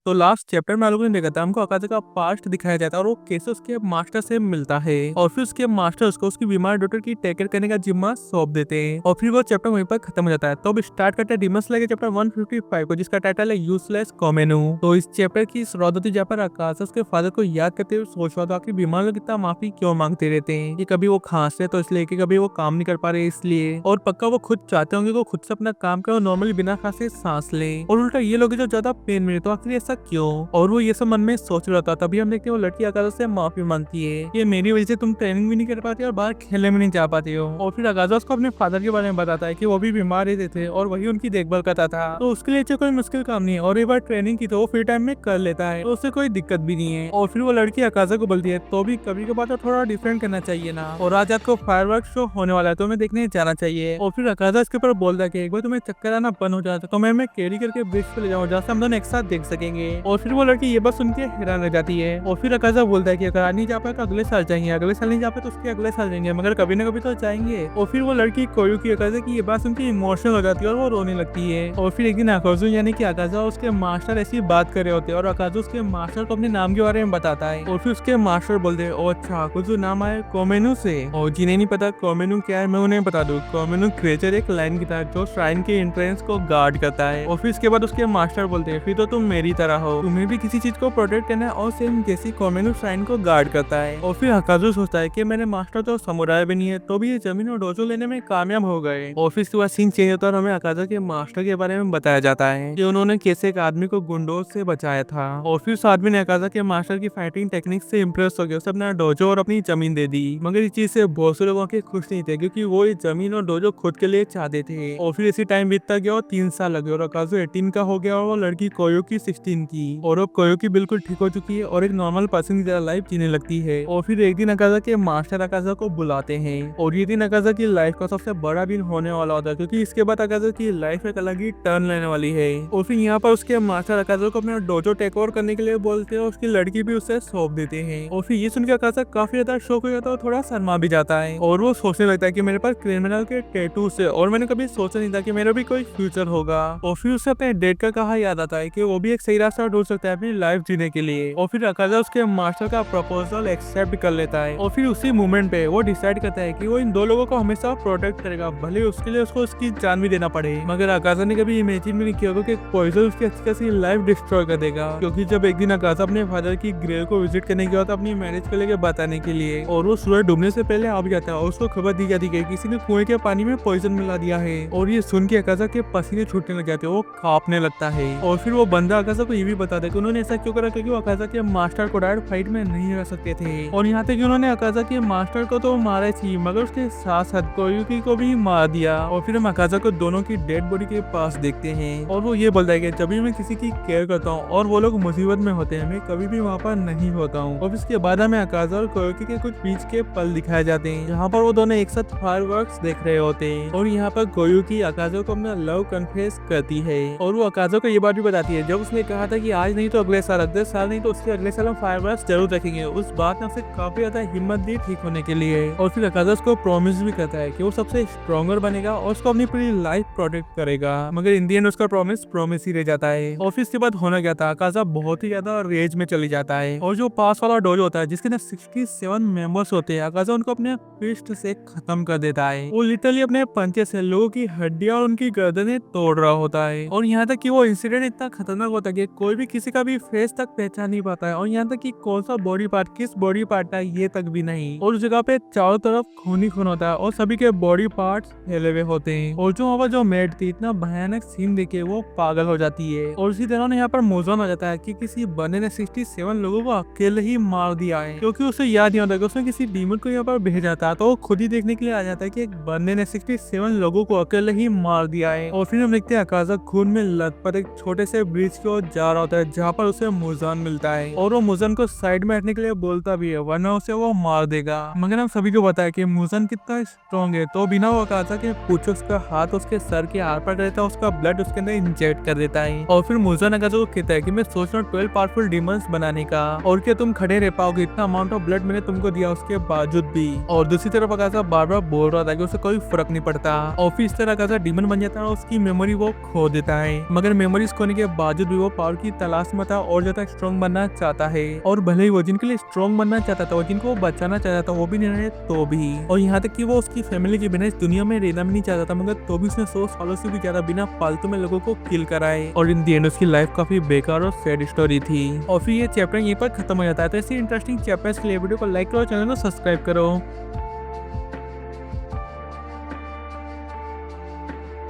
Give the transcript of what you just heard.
तो last chapter में हम लोगों ने देखा था हमको अकाजा का पास्ट दिखाया जाता है और वो कैसे उसके मास्टर से मिलता है और फिर उसके मास्टर उसको उसकी बीमार डॉटर की टेक केयर करने का जिम्मा सौंप देते हैं और फिर वो चैप्टर वहीं पर खत्म हो जाता है। तो अब स्टार्ट करते हैं डीमन स्लेयर के चैप्टर 155 को, जिसका टाइटल है यूजलेस कोमेनू। तो इस चैप्टर की शुरुआत होती है जहाँ पर अकाजा उसके फादर को याद करते हुए सोच रहा था कि बीमार लोग इतना माफी क्यों मांगते रहते हैं, कि कभी वो खांसते तो इसलिए, कि कभी वो काम नहीं कर पा रहे इसलिए, और पक्का वो खुद चाहते होंगे वो खुद से अपना काम करे और नॉर्मली बिना खांसे सांस ले, और उल्टा ये लोग जो ज्यादा पेन में, तो आखिर ऐसा क्यों। और वो ये सब मन में सोच रहा था। तभी हम देखते हैं वो लड़की अकाजा से माफी मांगती है, ये मेरी वजह से तुम ट्रेनिंग भी नहीं कर पाते और बाहर खेलने में नहीं जा पाते हो। और फिर अकाजा उसको अपने फादर के बारे में बताता है कि वो भी बीमार रहते थे और वही उनकी देखभाल करता था, तो उसके लिए कोई मुश्किल काम नहीं है, और एक बार ट्रेनिंग की तो वो फ्री टाइम में कर लेता है, तो उससे कोई दिक्कत भी नहीं है। और फिर वो लड़की अकाजा को बोलती है तो भी कभी कभार तो थोड़ा डिफरेंट करना चाहिए ना, और आज आपको फायरवर्क शो होने वाला है तो हमें देखने जाना चाहिए। और फिर अकाजा इसके ऊपर बोलता है कि एक बार तुम्हें चक्कर आना बंद हो जाता तो मैं कैरी करके ब्रिज पे ले जाऊँ जहाँ से हम दोनों एक साथ देख सकेंगे। और फिर वो लड़की ये बात सुन के हैरान रह जाती है। और फिर अकाजा बोलता है कि अगर आज नहीं जा पाए तो अगले साल जाएंगे, अगले साल नहीं जा पाए तो उसके अगले साल जाएंगे, मगर कभी ना कभी तो जाएंगे। और फिर वो लड़की कोयू की अकाजा की ये बात सुन के इमोशनल हो जाती है और वो रोने लगती है। और फिर एक दिन अकाजू यानी कि अकाजा उसके मास्टर ऐसी बात कर रहे होते हैं और अकाजू उसके मास्टर को अपने नाम के बारे में बताता है। और फिर उसके मास्टर बोलते हैं ओ अच्छा अकाजू नाम आया कोमेनू से, और जिन्हें नहीं पता कोमेनू क्या है मैं उन्हें बता दूं। कोमेनू क्रिएचर एक लाइन की तरह जो श्राइन के एंट्रेंस को गार्ड करता है। और फिर इसके बाद उसके मास्टर बोलते हैं फिर तो तुम मेरी तरह हो, तुम्हें भी किसी चीज को प्रोटेक्ट करना है और सेम जैसी कोमेनू श्राइन को गार्ड करता है। और फिर अकाजू सोचता है कि मेरे मास्टर तो समुराय भी नहीं है तो भी ये जमीन और डोजो लेने में कामयाब हो गए। और फिर इसके बाद सीन चेंज होता है और हमें अकाजा के मास्टर के बारे में बताया जाता है कि उन्होंने कैसे एक आदमी को गुंडों से बचाया था। और फिर उस आदमी ने अकाजा के मास्टर की फाइटिंग टेक्निक से इम्प्रेस हो गया, उसे अपना डोजो और अपनी जमीन दे दी। मगर इस चीज से बहुत से लोगों के खुश नहीं थे क्योंकि वो ये जमीन और डोजो खुद के लिए चाहते थे। और फिर इसी टाइम बीतता गया और 3 साल लगे और अकाजू 18 का हो गया और वो लड़की कोयो की 16 की, और अब कोयो की बिल्कुल ठीक हो चुकी है और एक नॉर्मल पर्सन की तरह लाइफ जीने लगती है। और फिर एक दिन अकाजा के मास्टर अकाजा को बुलाते हैं और ये दिन अकाजा की लाइफ का सबसे बड़ा दिन होने वाला होता है क्योंकि इसके बाद अकाजा की लाइफ एक अलग ही टर्न लेने वाली है। और फिर यहाँ पर उसके मास्टर अकाजा को अपना डोजो टेक ओवर करने के लिए बोलते हैं और उसकी लड़की भी उसे सौंप देते हैं। और फिर ये सुनकर अकाजा काफी ज्यादा शौक हो जाता है और थोड़ा शर्मा भी जाता है और वो सोचने लगता है कि मेरे पास क्रिमिनल के टैटू से और मैंने कभी सोचा नहीं था कि मेरा भी कोई फ्यूचर होगा। और फिर उसे अपने डेट का कहा याद आता है कि वो भी एक सही रास्ता ढूंढ सकता है अपनी लाइफ जीने के लिए। और फिर अकाजा उसके मास्टर का प्रपोजल एक्सेप्ट कर लेता है और फिर उसी मोमेंट पे वो डिसाइड करता है कि वो इन दो लोगों को हमेशा प्रोटेक्ट करेगा, भले उसके लिए उसको उसकी जान भी देना पड़े। मगर अकाजा ने कभी इमेजिन भी नहीं किया होगा कि पॉइजन उसकी अच्छी खासी लाइफ डिस्ट्रॉय कर देगा, क्योंकि जब एक दिन अकाजा अपने फादर की ग्रेव को विजिट करने गया था अपनी मैरिज को लेकर बताने के लिए, और वो सूरज डूबने से पहले आ भी जाता है और उसको खबर दी जाती है किसी ने कुएं के पानी में पॉइजन मिला दिया है। और ये सुन के अकाजा के पसीने छूटने लग जाते हैं, वो कांपने लगता है। और फिर वो बंदा अकाजा को ये भी बताता है कि उन्होंने ऐसा क्यों करा क्योंकि वो अकाजा के मास्टर को डायरेक्ट फाइट में नहीं रह सकते थे। और यहाँ तक कि उन्होंने अकाजा के मास्टर को तो मारा ही मगर उसके साथ साथ कोयुकी को भी मार दिया। और फिर हम अकाजा को दोनों की डेड बॉडी के पास देखते हैं और वो ये बोलता है कि जब भी मैं किसी की केयर करता हूँ और वो लोग मुसीबत में होते हैं मैं कभी भी वहाँ पर नहीं होता हूँ। और इसके बाद हमें अकाजा और कोयुकी के कुछ बीच के पल दिखाए जाते हैं जहाँ पर वो दोनों एक साथ फायरवर्क्स देख रहे होते हैं। और यहाँ पर कोयुकी अकाजा को अपना लव कन्फेस करती है और वो अकाजा को ये बात भी बताती है जब उसने कहा था कि आज नहीं तो अगले साल, अगले साल नहीं तो उसके अगले साल हम फायरवर्क्स जरूर रखेंगे। उस बात ने उसे काफी ज्यादा हिम्मत दी ठीक होने के लिए। और फिर अकाजा उसको प्रॉमिस भी करता है कि वो सबसे स्ट्रॉन्गर बनेगा और उसको अपनी पूरी लाइफ प्रोटेक्ट करेगा, मगर इन दी एंड उसका प्रॉमिस ही रह जाता है। और फिर इसके बाद होना क्या था, अकाजा बहुत ही ज्यादा रेज में चली जाता है और जो पास वाला डोजो होता है जिसके अंदर 67 मेंबर्स होते हैं, अकाजा उनको अपने फिस्ट से खत्म कर देता है। वो लिटरली अपने पंचे से लोगों की हड्डियां और उनकी गर्दनें तोड़ रहा होता है। और यहाँ तक कि वो इंसिडेंट इतना खतरनाक होता है कि कोई भी किसी का भी फेस तक पहचान नहीं पाता है, और यहाँ तक कि कौन सा बॉडी पार्ट किस बॉडी पार्ट है ये तक भी नहीं। और उस जगह पे चारों तरफ खून ही खून होता है और सभी के बॉडी पार्ट्स फैले हुए होते हैं। और जो वहाँ पर जो मेड थी इतना भयानक सीन देखे वो पागल हो जाती है। और उसी तरह यहाँ पर मोजन आ जाता है कि किसी बंदे ने 67 लोगों को अकेले ही मार दिया है, क्योंकि उसे याद नहीं होता कि उसने किसी डीमन को यहाँ पर भेजा था, तो वो खुद ही देखने के लिए आ जाता है कि एक बंदे ने 67 लोगों को अकेले ही मार दिया है। और फिर हम देखते हैं अकाजा खून में लथपथ एक छोटे से ब्रिज की ओर जा रहा होता है जहाँ पर उसे मुजान मिलता है और वो मुजान को साइड में हटने के लिए बोलता भी है वरना उसे वो मार देगा। मगर हम सभी को पता है कि मुजान कितना स्ट्रॉन्ग है, तो बिना वो अकाजा के पूछे उसका हाथ उसके सर के आर पर रहता है, उसका ब्लड उसके अंदर इंजेक्ट कर देता है। और फिर मुजान अकाजा को कहता है कि मैं सोच रहा हूँ 12 पावरफुल डीमंस बनाने का, और क्या तुम खड़े रह पाओगे, इतना अमाउंट ऑफ ब्लड मैंने तुमको दिया उसके बावजूद भी। और दूसरी तरफ अकाजा बार बार बोल रहा था कि उसे कोई फर्क नहीं पड़ता। और फिर इस तरह अकाजा डीमन बन जाता है और उसकी मेमोरी वो खो देता है, मगर मेमोरीज खोने के बावजूद भी वो पावर पावर की तलाश में था और ज्यादा स्ट्रॉन्ग बनना चाहता है। और भले ही वो जिन के लिए स्ट्रॉन्ग बनना चाहता था, वो जिनको वो बचाना चाहता था, वो भी नहीं रहे तो भी। और यहाँ तक कि वो उसकी फैमिली के बिना इस दुनिया में रहना भी नहीं चाहता था, मगर तो भी उसने 100 सालों से भी ज्यादा बिना फालतू में लोगों को किल कराए। और इन दी एंड उसकी लाइफ काफी बेकार और सैड स्टोरी थी। और फिर ये चैप्टर यहीं पर खत्म हो जाता है। तो ऐसी इंटरेस्टिंग चैप्टर्स के लिए वीडियो को लाइक करो, चैनल को सब्सक्राइब करो।